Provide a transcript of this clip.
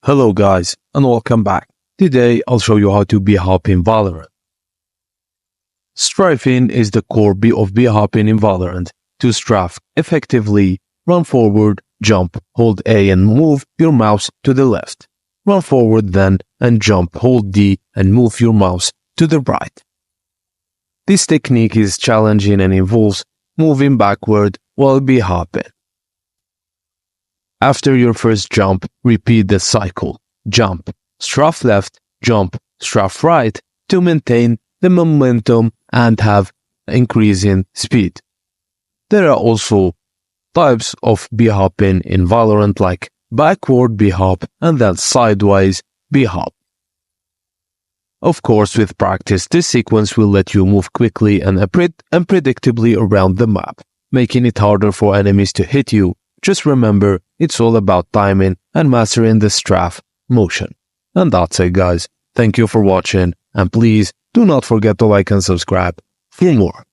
Hello guys, and welcome back. Today I'll show you how to bhop in Valorant. Strafing is the core of bhopping in Valorant. To strafe effectively, run forward, jump, hold A and move your mouse to the left. Run forward then and jump, hold D and move your mouse to the right. This technique is challenging and involves moving backward while bhopping. After your first jump, repeat the cycle. Jump, strafe left, jump, strafe right to maintain the momentum and have increasing speed. There are also types of bhopping in Valorant like backward bhop and then sideways bhop. Of course, with practice, this sequence will let you move quickly and predictably around the map, making it harder for enemies to hit you. Just remember, it's all about timing and mastering the strafe motion. And that's it guys. Thank you for watching and please do not forget to like and subscribe for more.